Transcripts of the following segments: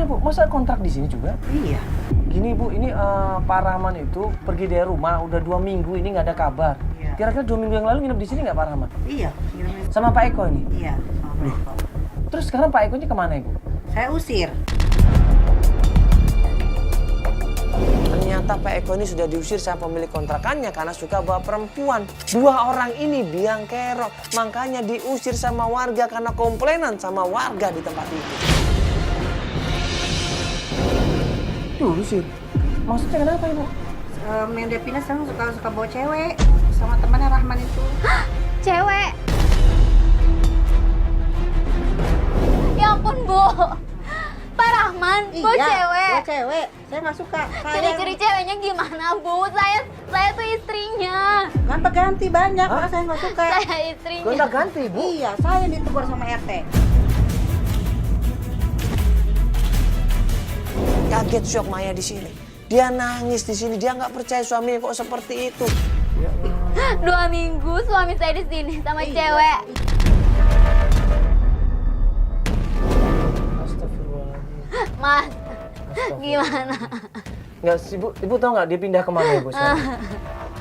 Bu, masa kontrak di sini juga? Iya. Gini Bu, ini Pak Rahman itu pergi dari rumah udah 2 minggu ini nggak ada kabar. Iya. Kira-kira 2 minggu yang lalu nginep di sini nggak Pak Rahman? Iya. Sama Pak Eko ini? Iya. Sama Eko. Terus sekarang Pak Eko-nya kemana Ibu? Saya usir. Ternyata Pak Eko ini sudah diusir sama pemilik kontrakannya karena suka bawa perempuan. 2 orang ini biang kerok, makanya diusir sama warga karena komplainan sama warga di tempat itu. Diusir? Maksudnya kenapa Ibu? Yang Devina sekarang suka bawa cewek sama temannya Rahman itu. Hah? Cewek? Ya ampun Bu, Pak Rahman, bawa cewek. Bawa cewek. Saya nggak suka. Ciri-ciri ceweknya gimana Bu? Saya tuh istrinya. Kan ganti banyak, karena saya nggak suka. Saya istrinya. Gonta-ganti Bu? Iya, saya yang ditegur sama RT. Kaget syok Maya di sini. Dia nangis di sini, dia nggak percaya suaminya kok seperti itu. 2 minggu suami saya di sini sama cewek. Astagfirullahaladzim. Mas, gimana? Nggak, Ibu tahu nggak dia pindah kemana Ibu sekarang?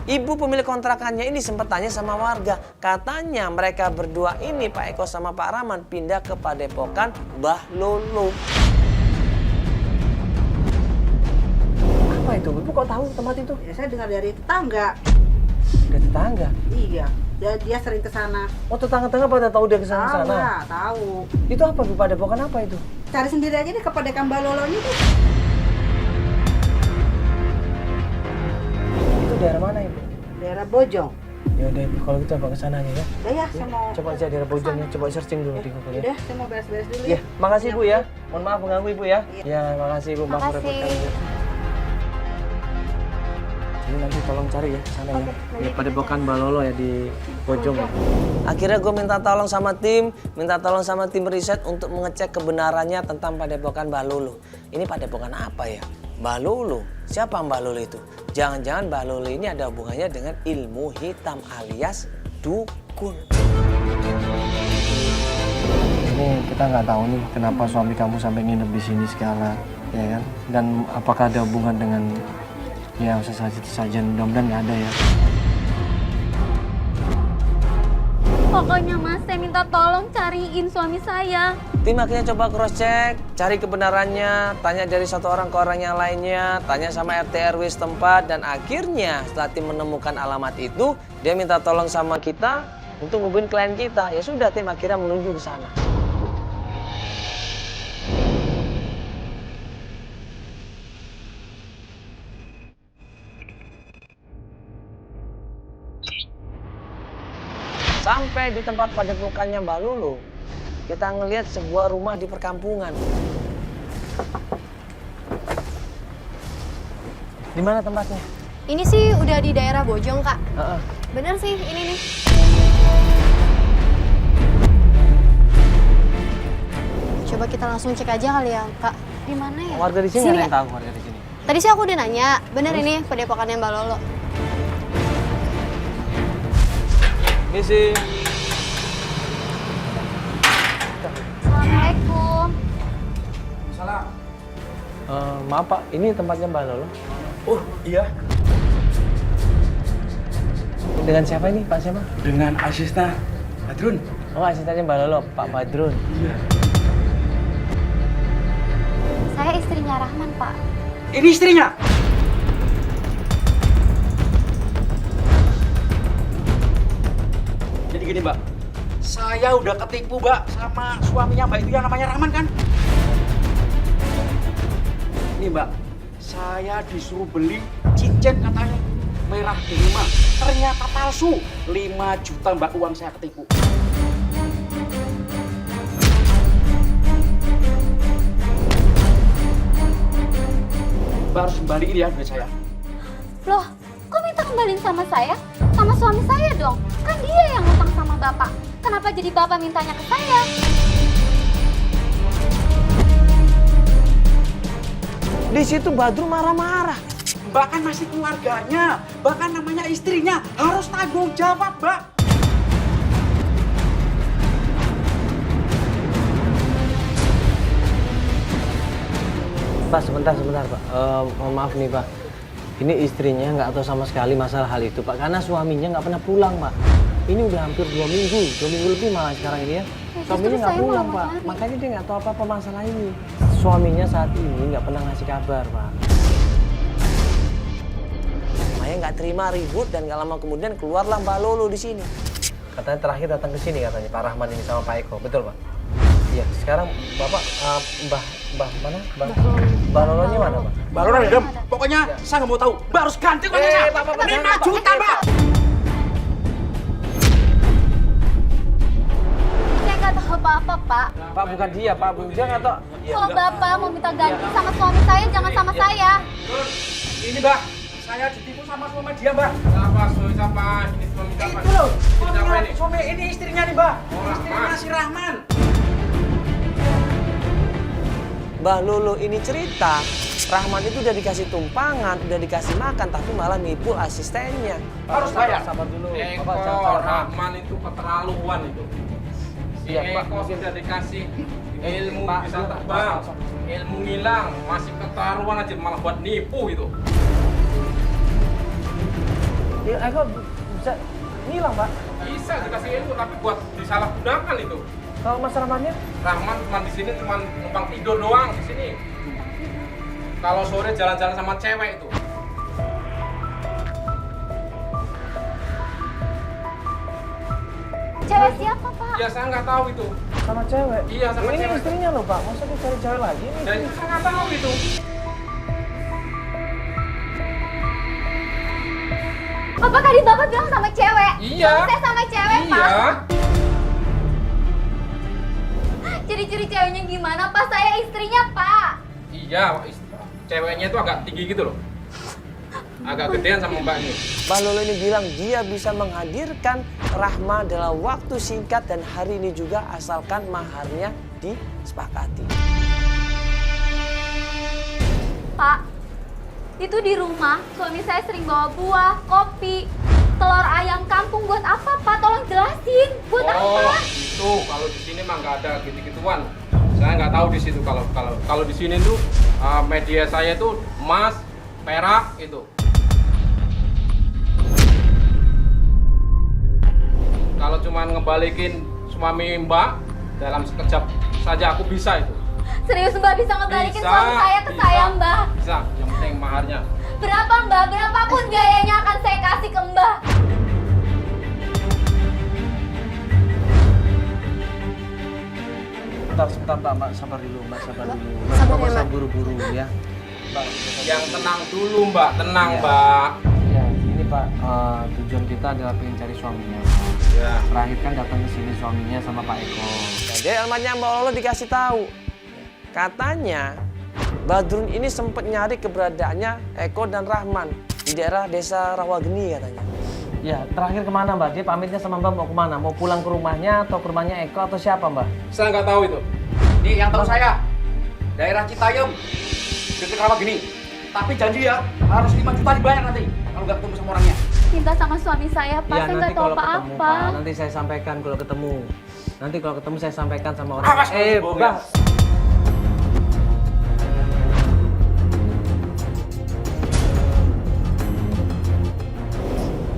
Ibu pemilik kontrakannya ini sempat tanya sama warga. Katanya mereka berdua ini, Pak Eko sama Pak Rahman, pindah ke Padepokan Mbah Lolo. Apa itu? Ibu kok tahu tempat itu? Ya, saya dengar dari tetangga. Dari tetangga? Iya, dia sering ke sana. Oh, tetangga-tetangga pada tahu dia ke Tahu sana? lah, tahu. Itu apa Bu? Padepokan apa itu? Cari sendiri aja deh ke Padepokan Balolonya tuh. Itu daerah mana Ibu? Daerah Bojong. Ya udah Ibu, kalau gitu apa ke sana aja ya? Udah ya, saya mau... Coba aja daerah Bojongnya, coba searching dulu di Google ya. Udah, saya mau beres-beres dulu Ya, ya. makasih Bu ya. Mohon maaf mengganggu Ibu ya. Iya. Ya, makasih Ibu, maaf Makasih. merepotkan Ibu. Ini nanti tolong cari ya sana ya. Di Padepokan Balolo ya di Bojong ya. Akhirnya gue minta tolong sama tim riset untuk mengecek kebenarannya tentang Padepokan Balolo. Ini Padepokan apa ya? Balolo. Siapa Mbak Lolo itu? Jangan-jangan Mbak Lolo ini ada hubungannya dengan ilmu hitam alias dukun. Ini kita nggak tahu nih kenapa suami kamu sampai nginep di sini segala, ya kan? Dan apakah ada hubungan dengan ya sesajen, mudah-mudahan nggak ada ya. Pokoknya Mas, saya minta tolong cariin suami saya. Tim akhirnya coba cross check, cari kebenarannya, tanya dari satu orang ke orang yang lainnya, tanya sama RT RW setempat, dan akhirnya setelah tim menemukan alamat itu, dia minta tolong sama kita untuk hubungin klien kita. Ya sudah, tim akhirnya menuju ke sana. Sampai di tempat padepokannya Mbak Lulu, kita ngelihat sebuah rumah di perkampungan. Di mana tempatnya? Ini sih udah di daerah Bojong, Kak. Heeh. Bener sih, ini nih. Coba kita langsung cek aja kali ya, Kak. Di mana ya? Warga di sini Sini, ada yang Kak. tahu warga di sini. Tadi sih aku udah nanya, bener ini padepokannya Mbak Lolo. Misi. Assalamualaikum. Salah. Maaf Pak, ini tempatnya Mbak Lolo. Oh iya, Dengan siapa ini Pak siapa? dengan asisten Badrun. Oh asistennya Mbak Lolo, Pak Badrun. Iya. Saya istrinya Rahman, Pak. Ini istrinya. Jadi gini Mbak, saya udah ketipu Mbak sama suaminya Mbak itu yang namanya Rahman kan? Ini Mbak, saya disuruh beli cincin katanya merah delima. Ternyata palsu. 5 juta Mbak uang saya ketipu. Mbak harus kembaliin ya duit saya. Loh, kok minta kembaliin sama saya? Sama suami saya dong. Kan dia yang ngutang sama Bapak. Kenapa jadi Bapak mintanya ke saya? Di situ Badrun marah-marah. Mbak kan masih keluarganya, bahkan namanya istrinya, harus tanggung jawab, Mbak. Pak, sebentar Pak. Mohon maaf nih Pak. Ini istrinya nggak tahu sama sekali masalah hal itu Pak. Karena suaminya nggak pernah pulang Pak. Ini udah hampir 2 minggu lebih malah sekarang ini ya. Suaminya nggak saya pulang mau Pak. cari. Makanya dia nggak tahu apa-apa masalah ini. Suaminya saat ini nggak pernah ngasih kabar Pak. Maya nggak terima ribut dan nggak lama kemudian keluarlah Mbak Lolo di sini. Katanya terakhir datang ke sini katanya Pak Rahman ini sama Pak Eko, betul Pak? Iya, sekarang Bapak Mbah mana? Mbah Lolonya mana Pak? Mbak Lora Dem, pokoknya saya nggak mau tahu. Mbak harus ganti uangnya saya. Pak, 5 juta, Mbak. Saya nggak tahu apa-apa, Pak. Pak bukan dia Pak, dia nggak tahu. Kalau Bapak mau minta ganti sama suami saya, jangan sama saya. Ini Mbak, saya ditipu sama suami dia Mbak. Siapa? Ini suami siapa? Itu loh, Siapa ini? suami ini istrinya nih Mbak. Oh, Istrinya Rahman. si Rahman. Mbah Lolo ini cerita, Rahman itu udah dikasih tumpangan, udah dikasih makan, tapi malah nipu asistennya. Harus bayar. Sabar dulu. Eko Bapak jangan salah paham. Rahman itu keterlaluan itu. Si Iya, Pak. Eko sudah dikasih ilmu Pak, bisa Pak, terbang, Pak. ilmu ngilang, masih keterlaluan aja malah buat nipu itu. Ya, Eko bisa ngilang Pak. Bisa dikasih ilmu tapi buat disalahgunakan itu. Kalau Mas Rahmannya? Rahman cuma di sini cuma numpang tidur doang di sini. Kalau sore jalan-jalan sama cewek itu. Cewek siapa, Pak? Ya saya nggak tahu itu. Sama cewek? Iya, sama ini cewek. istrinya loh Pak, masa dia cari cewek lagi? Ini Dan saya nggak tahu itu. Apa tadi Bapak bilang sama cewek? Iya. Suami saya sama cewek, Pak. Iya. Ciri-ciri ceweknya gimana, Pak? Saya istrinya, Pak. Iya, ceweknya itu agak tinggi gitu loh. Agak gedean sama mbak ini. Mbah Lolo ini bilang dia bisa menghadirkan Rahma dalam waktu singkat dan hari ini juga asalkan maharnya disepakati. Pak, itu di rumah suami saya sering bawa buah, kopi, telur ayam kampung buat apa, Pak? Tolong jelasin. Buat Oh, apa? itu kalau di sini mah nggak ada gitu-gituan. Saya nggak tahu di situ kalau di sini tuh media saya tuh emas, perak itu. Kalau cuma ngebalikin suami mbak dalam sekejap saja aku bisa itu. Serius Mbak bisa ngebalikin Bisa, suami saya ke bisa. saya, Mbak? Bisa, yang penting maharnya. Berapa, Mbak? Berapapun biayanya akan saya kasih ke Mbak. Sebentar Mbak, sabar dulu Mbak, sabar dulu. Sabar ya, Mbak, Mbak. buru-buru ya. Mbak, Yang tenang dulu mbak, tenang Iya. mbak. ya ini Pak, tujuan kita adalah pengen cari suaminya. Ya. Terakhir kan datang ke sini suaminya sama Pak Eko. Jadi alamatnya Mbak Lolo dikasih tahu. Katanya Badrun ini sempat nyari keberadaannya Eko dan Rahman di daerah desa Rawageni katanya. Ya, terakhir kemana Mbak? Dia pamitnya sama Mbak mau kemana? Mau pulang ke rumahnya atau ke rumahnya Eko atau siapa Mbak? Saya nggak tahu itu. Nih yang tahu saya, daerah Citayam, dekat Rawageni. Tapi janji ya, harus 5 juta dibayar nanti kalau nggak ketemu sama orangnya. Minta sama suami saya, Pak. Ya, Saya nanti nggak tahu kalau ketemu apa-apa. Pak, nanti saya sampaikan kalau ketemu. Nanti kalau ketemu saya sampaikan sama orang. Awas kalau bohong ya. Mbak.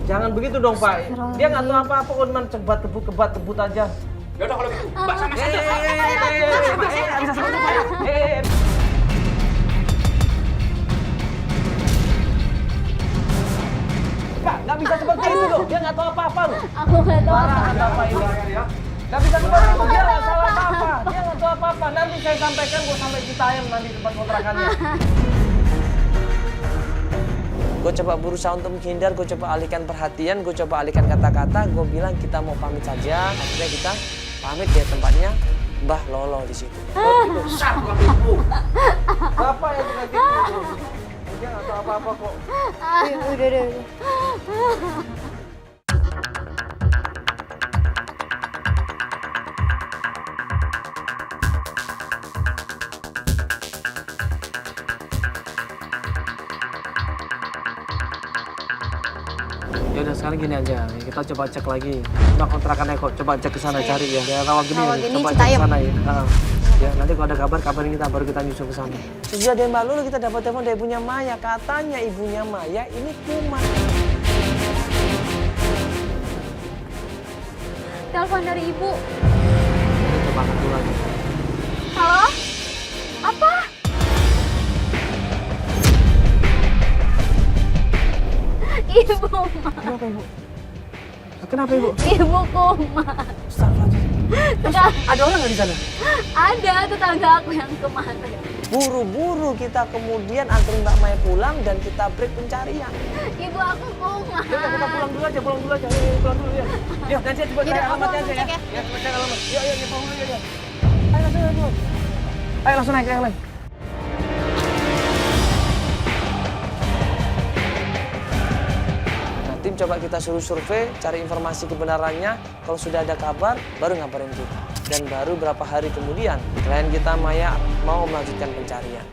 Jangan begitu dong Pak. Dia nggak tahu apa-apa kok cuma kebat kebut aja. Ya udah kalau gitu, Mbak sama saja. Pak, nggak bisa seperti itu dong. Dia nggak tahu apa-apa loh. Aku nggak tahu Parah apa-apa. Bapak ini. Nggak bisa seperti itu. Dia nggak salah apa-apa. Dia nggak tahu apa-apa. Nanti saya sampaikan gue sampai Citayam nanti tempat kontrakannya. Gue coba berusaha untuk menghindar, gue coba alihkan perhatian, gue coba alihkan kata-kata, gue bilang kita mau pamit saja. Akhirnya kita pamit ke tempatnya Mbah Lolo di situ. Besar bukan ibu. Bapak yang suka gitu. Dia nggak tahu apa-apa kok. Udah. Ya udah sekarang gini aja, kita coba cek lagi. Nah kontrakannya kok, coba cek ke sana cari ya. Ya Rawageni, Rawageni, coba cek ke Citayam. sana ya. Ya, nanti kalau ada kabar, kabarin kita, baru kita nyusul ke sana. Sesudah dari Mbak Lulu, kita dapat telepon dari ibunya Maya. Katanya ibunya Maya ini kumat. Telepon dari ibu. Coba angkat dulu aja. Halo? Apa? Ibu, Ma. Kenapa Ibu? Kenapa Ibu? Ibu kumat. Ada orang nggak di sana? Ada tetangga aku yang kemarin. Buru-buru kita kemudian anterin Mbak Maya pulang dan kita break pencarian. Ibu aku kumat. Ya, kita pulang dulu aja. Yuk, pulang dulu ya. Yuk, nanti coba cari alamatnya aja ya. Ya, coba cari alamat. Yuk, pulang dulu ya. Ayo langsung. Ayo langsung naik yang lain. Nah, tim coba kita suruh survei, cari informasi kebenarannya. Kalau sudah ada kabar, baru ngabarin kita. Dan baru berapa hari kemudian, klien kita Maya mau melanjutkan pencarian.